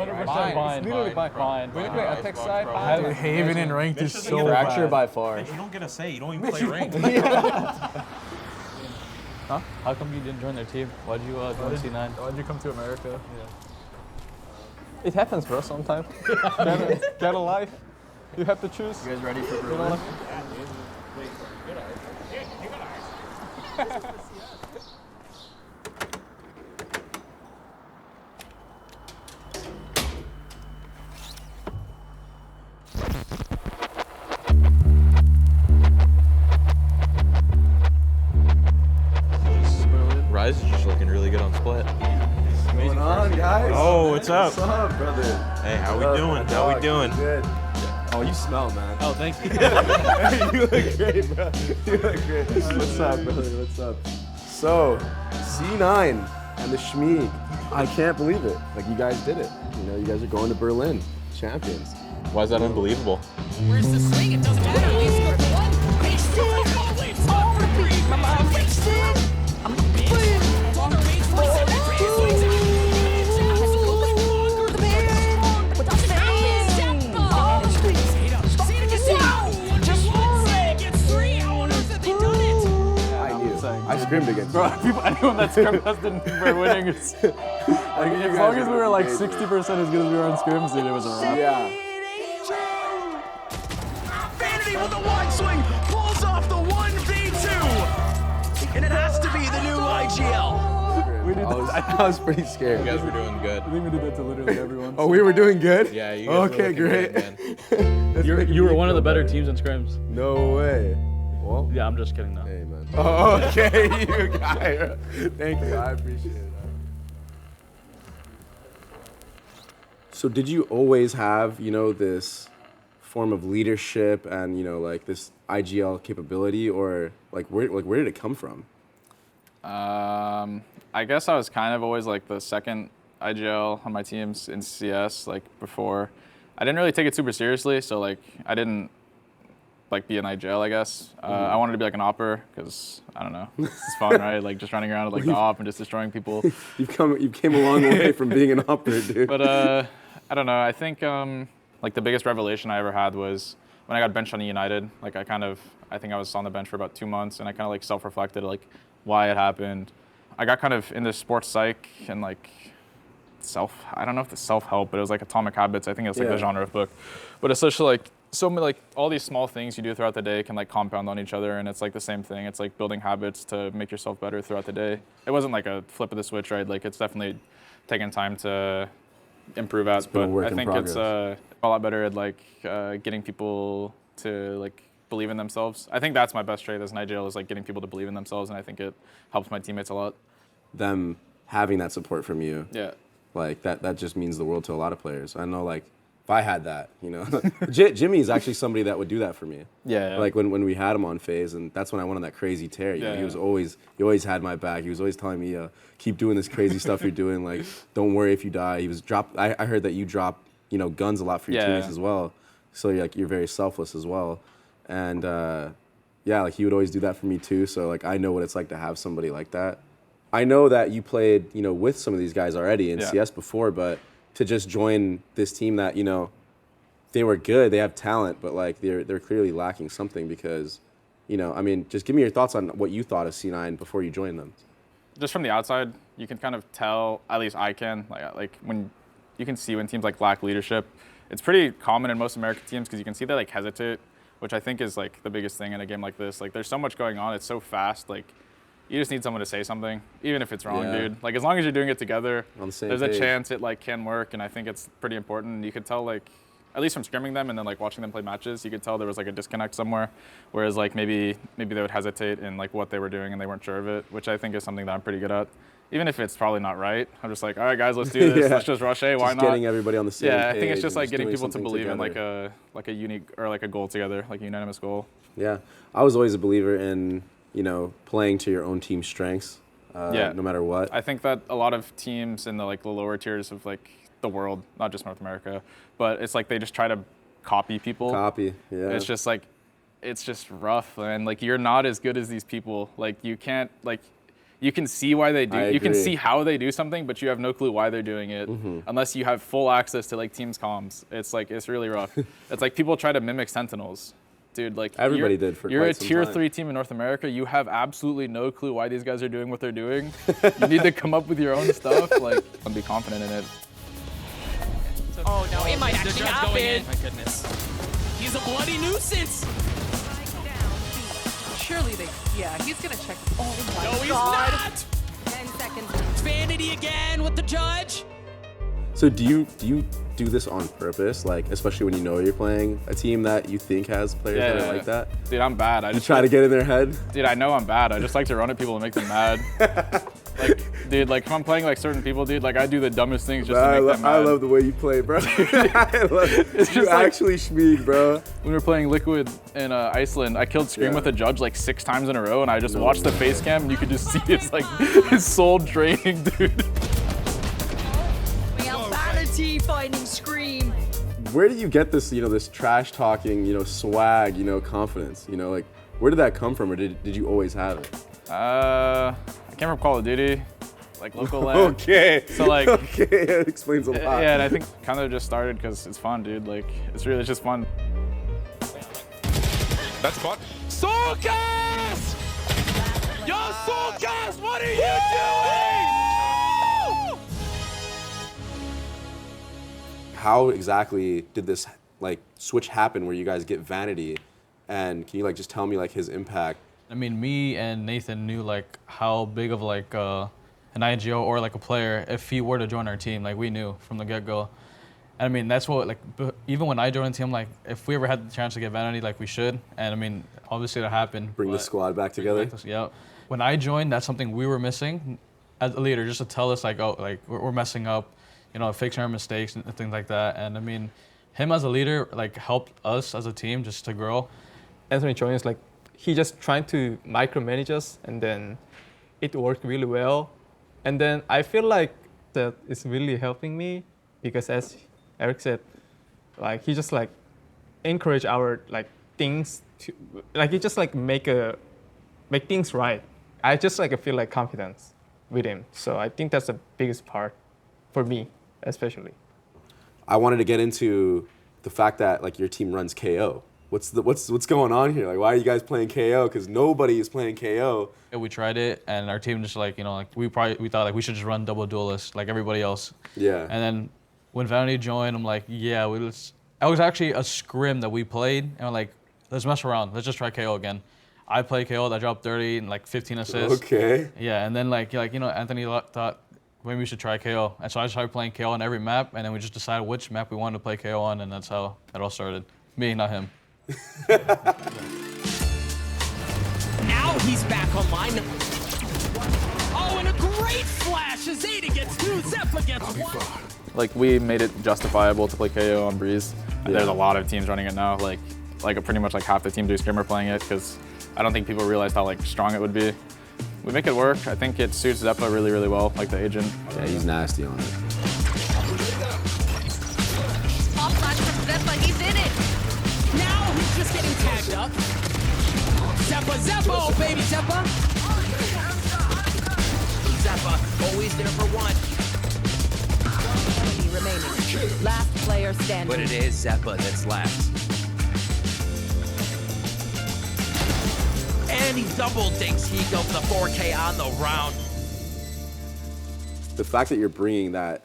100% Fine. It's literally fine. Wait, attack side. Haven in ranked is so Fracture bad. by far. Mitch, you don't get a say. You don't even play ranked. Huh? How come you didn't join their team? Why'd you join C9? Why'd you come to America? Yeah. It happens, bro, sometimes. Get a life. You have to choose. You guys ready for Berlin? Rise is just looking really good on split. What's going on, guys? Oh, what's up? What's up, brother? Hey, how we doing? How we doing? Good. Oh, you smell, man. Oh, thank you. You look great, bro. You look great. What's up, brother? What's up? So, C9 and the Schmieg. I can't believe it. Like, you guys did it. You know, you guys are going to Berlin. Champions. Why is that unbelievable? Where's the swing? It doesn't matter. At least go for one. Wasted. On repeat. My mind wasted. I'm bleeding. Longer range for 7 swings. The band. Without fans. Xeppaa. See it again. Just one say gets 3. How on earth have they done it? I knew. I screamed against Bro, you. anyone that scrimmed us didn't for winning. It's, like, as long as we were like 60% as good as we were on scrims, dude, it was a wrap. Yeah. Vanity with a wide swing pulls off the 1v2. And it has to be the new IGL. We did I was pretty scared. You guys were doing good. I think we did that to literally everyone. Oh, we were doing good? Yeah, you guys Okay, were looking great. good, man. You were one of the better teams in scrims. No way. Well, Yeah, I'm just kidding now. hey, man. Oh, okay, you guy. Thank you. I appreciate it. So did you always have, you know, this form of leadership and, you know, like this IGL capability, or like where did it come from? I guess I was kind of always like the second IGL on my teams in CS, like before. I didn't really take it super seriously, so like I didn't like be an IGL, I guess. I wanted to be like an opper because I don't know, it's fun, right? Like just running around with like the op and just destroying people. You came a long way from being an opera, dude. But I don't know. I think like the biggest revelation I ever had was when I got benched on United. Like I think I was on the bench for about 2 months, and I kind of like self-reflected like why it happened. I got kind of into sports psych and like I don't know if it's self-help, but it was like Atomic Habits. I think it's like the genre of book. But essentially like so many, like all these small things you do throughout the day can like compound on each other, and it's like the same thing. It's like building habits to make yourself better throughout the day. It wasn't like a flip of the switch, right? Like it's definitely taken time to improve at, but I think it's a lot better at like getting people to like believe in themselves. I think that's my best trait as an IGL, is like getting people to believe in themselves, and I think it helps my teammates a lot. Them having that support from you, Yeah. like that just means the world to a lot of players. I know, like if I had that, you know, Jimmy is actually somebody that would do that for me. Yeah. Like when we had him on phase, and that's when I went on that crazy tear. You know, he always had my back. He was always telling me, keep doing this crazy stuff you're doing. Like, don't worry if you die. He was I heard that you drop, you know, guns a lot for your teammates as well. So you're very selfless as well. And like he would always do that for me too. So like I know what it's like to have somebody like that. I know that you played, you know, with some of these guys already in CS before, but to just join this team that, you know, they were good, they have talent, but like they're clearly lacking something because, you know, I mean, just give me your thoughts on what you thought of C9 before you joined them. Just from the outside, you can kind of tell, at least I can, like when you can see when teams like lack leadership. It's pretty common in most American teams because you can see they like hesitate, which I think is like the biggest thing in a game like this. Like there's so much going on, it's so fast, like you just need someone to say something, even if it's wrong, dude. Like as long as you're doing it together, On the same there's page. a chance it like can work, and I think it's pretty important. You could tell like, at least from scrimming them and then like watching them play matches, you could tell there was like a disconnect somewhere. Whereas like maybe they would hesitate in like what they were doing and they weren't sure of it, which I think is something that I'm pretty good at. Even if it's probably not right, I'm just like, all right guys, let's do this. Let's just rush A, why Just not? getting everybody on the same page. I think it's just like getting doing people to something believe in together. like a unique or like a goal together, like a unanimous goal. Yeah, I was always a believer in, you know, playing to your own team's strengths, no matter what. I think that a lot of teams in the like the lower tiers of like the world, not just North America, but it's like they just try to copy people. It's just like, it's just rough, and like you're not as good as these people. Like you you can see why they do. I You can agree. see how they do something, but you have no clue why they're doing it unless you have full access to like Teams comms. It's like it's really rough. It's like people try to mimic Sentinels. Dude, like Everybody did for you're quite a some tier time. 3 team in North America. You have absolutely no clue why these guys are doing what they're doing. You need to come up with your own stuff, like, and be confident in it. Oh no, it might actually happen. My goodness. He's a bloody nuisance. Surely they, yeah, he's gonna check. Oh my No, he's God. not. 10 seconds. It's Vanity again with the judge. So do you do this on purpose? Like, especially when you know you're playing a team that you think has players that are like that? Dude, I'm bad. I just Try to get in their head? Dude, I know I'm bad. I just like to run at people and make them mad. Like, dude, like if I'm playing like certain people, dude, like I do the dumbest things just to make them mad. I love the way you play, bro. I love It's you just like- actually schmeeg, bro. When we were playing Liquid in Iceland, I killed Scream Yeah. with a judge like 6 times in a row, and I just watched the face cam, and you could just see his like his soul draining, dude. We have Vanity finding Scream. Where do you get this, this trash talking, swag, confidence? Like, where did that come from, or did you always have it? I came from Call of Duty, like local land. Okay. So like, Okay, that explains a lot. yeah, and I think kind of just started because it's fun, dude. Like, it's really just fun. That's fun. Soulcast! Yo, Soulcast, what are you doing? How exactly did this switch happen where you guys get Vanity, and can you just tell me his impact? I mean, me and Nathan knew how big of an IGO or a player if he were to join our team. We knew from the get-go. And I mean, that's what even when I joined the team, if we ever had the chance to get Vanity, we should. And I mean, obviously that happened. Bring the squad back together. Yeah. When I joined, that's something we were missing as a leader, just to tell us we're messing up, fixing our mistakes and things like that. And I mean, him as a leader helped us as a team just to grow. Anthony joined us he just trying to micromanage us, and then it worked really well. And then I feel like that is really helping me because, as Erick said, he just encourage our things to he just make things right. I just feel confidence with him. So I think that's the biggest part for me, especially. I wanted to get into the fact that your team runs KO. What's going on here? Why are you guys playing KO? Because nobody is playing KO. Yeah, we tried it, and our team just we thought we should just run double duelists like everybody else. Yeah. And then when Vanity joined, I'm like, yeah, I was actually a scrim that we played, and I'm like, let's mess around. Let's just try KO again. I played KO. I dropped 30 and 15 assists. Okay. Yeah, and then Anthony thought maybe we should try KO, and so I started playing KO on every map, and then we just decided which map we wanted to play KO on, and that's how it all started. Me, not him. Now he's back online. Oh, and a great flash as xeta gets 2, Xeppaa gets 1. We made it justifiable to play KO on Breeze. And there's a lot of teams running it now. Pretty much half the team do Scrim are playing it because I don't think people realized how strong it would be. We make it work. I think it suits Xeppaa really, really well, the agent. Yeah, he's nasty on it. Top flash from Xeppaa, he's in it. Now he's just getting tagged up. Xeppaa, oh baby, Xeppaa. Xeppaa, always there for one. Enemy remaining. Last player standing. But it is Xeppaa that's left. And he double dinks Hiko for the 4K on the round. The fact that you're bringing that,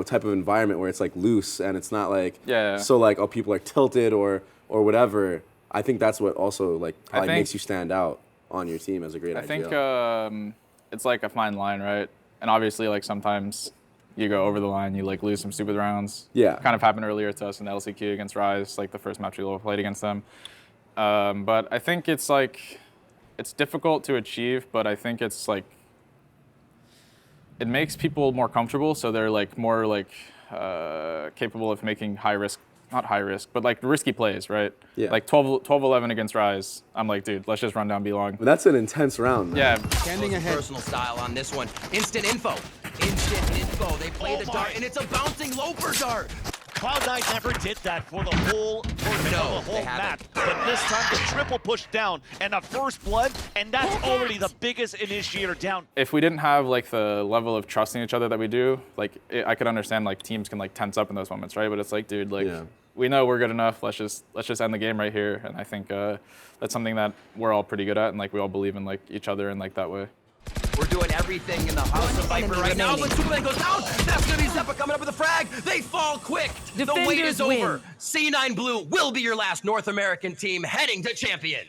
type of environment where it's loose and it's not Yeah. so people are tilted or whatever. I think that's what also probably think- makes you stand out on your team as a great I idea. think it's a fine line, right? And obviously, sometimes you go over the line, you lose some stupid rounds. Yeah. Kind of happened earlier to us in the LCQ against Rise, the first match we played against them. But I think it's it's difficult to achieve, but I think it's it makes people more comfortable, so they're more capable of making not high risk, but risky plays, right? Yeah. 12-11 against Rise. I'm dude, let's just run down B-long. But that's an intense round, man. Yeah. Standing ahead. Personal style on this one. Instant info. Instant info. They play the dart, and it's a bouncing loafer dart. Cloud9 never did that for the whole tournament, the whole map. But this time the triple push down and a first blood, and that's already the biggest initiator down. If we didn't have like the level of trusting each other that we do, like I could understand like teams can like tense up in those moments, right? But it's like, dude, like we know we're good enough. Let's just end the game right here. And I think that's something that we're all pretty good at, and like we all believe in like each other in like that way. We're doing everything in the House of Viper right now, but Superman goes down. That's gonna be Xeppaa coming up with a frag. They fall quick. The wait is over. C9 Blue will be your last North American team heading to Champions.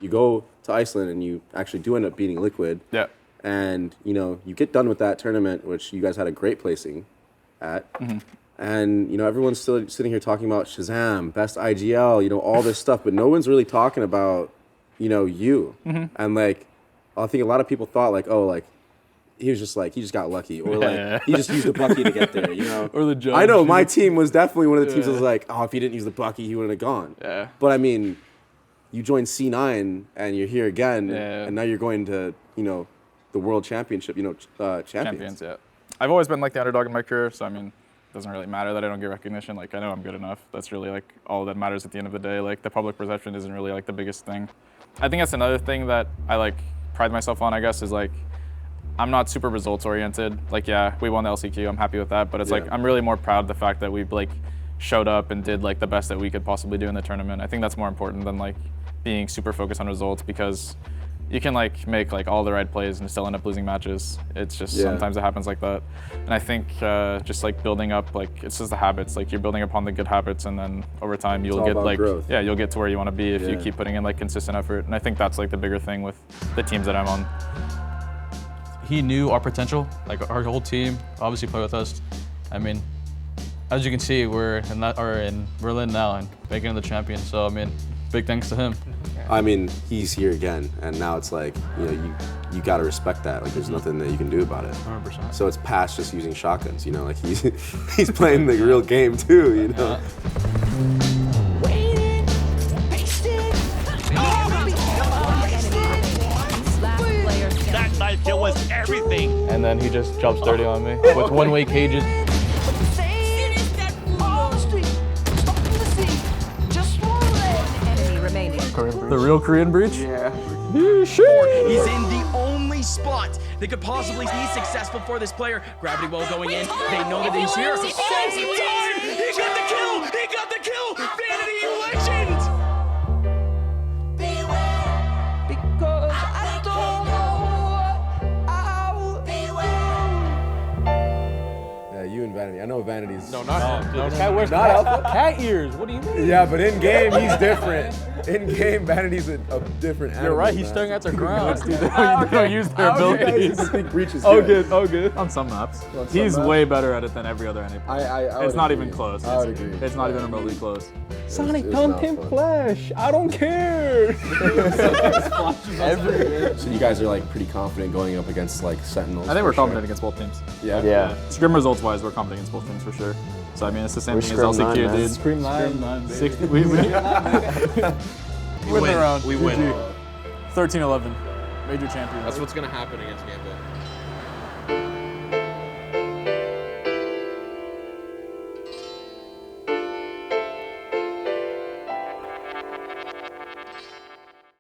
You go to Iceland and you actually do end up beating Liquid. Yeah. And, you know, you get done with that tournament, which you guys had a great placing at. And, you know, everyone's still sitting here talking about Shazam, best IGL, you know, all this stuff, but no one's really talking about, you know, you. And, like, I think a lot of people thought, like, oh, like, he just got lucky. Or, like, he just used the Bucky to get there, you know? Or the judge. I know, my team was definitely one of the teams that was like, oh, if he didn't use the Bucky, he wouldn't have gone. Yeah. But, I mean, you joined C9 and you're here again, and now you're going to, you know, the World Championship, you know, Champions. Yeah. I've always been, like, the underdog in my career, so, I mean, it doesn't really matter that I don't get recognition. Like, I know I'm good enough. That's really, like, all that matters at the end of the day. Like, the public perception isn't really, like, the biggest thing. I think that's another thing that I, like, pride myself on, I guess, is like I'm not super results oriented. Like, yeah, we won the LCQ, I'm happy with that, but it's like I'm really more proud of the fact that we like showed up and did like the best that we could possibly do in the tournament. I think that's more important than like being super focused on results, because you can like make like all the right plays and still end up losing matches. It's just sometimes it happens like that. And I think just like building up, like it's just the habits. Like you're building upon the good habits, and then over time you'll get like growth. You'll get to where you want to be if you keep putting in like consistent effort. And I think that's like the bigger thing with the teams that I'm on. He knew our potential. Like our whole team obviously played with us. I mean, as you can see, we're in Berlin now and making it the champion. So I mean, big thanks to him. I mean, he's here again, and now it's like, you know, you got to respect that. Like, there's nothing that you can do about it. 100%. So it's past just using shotguns, you know, like he's playing the real game too, you know. That knife kill was everything. And then he just jumps dirty on me with one-way cages. The real Korean breach? Yeah. He's in the only spot that could possibly be successful for this player. Gravity well going in. They know that he's here. He got the kill! He got the kill! Vanity legend! Because I don't know I will Yeah, you and Vanity. I know Vanity's. No, not him. No, This guy wears cat ears. What do you mean? Yeah, but in game he's different. In game, Vanity's a different animal. You're right. He's staring at the ground. They don't use their abilities. I think breach is Oh, good. good. Oh, good. On some maps. He's way better at it than every other NA player. It's not even close. I would agree. It's not even remotely close. Sonic Pumpkin Flash. I don't care. So you guys are like pretty confident going up against like Sentinels. I think we're confident against both teams. Yeah. Scrim results wise, we're confident against both teams for sure. So I mean, it's the same thing as LCQ, dude. Scream 9. 60. We win the round. We win. 13-11. Major champion. That's what's gonna happen against Gambit.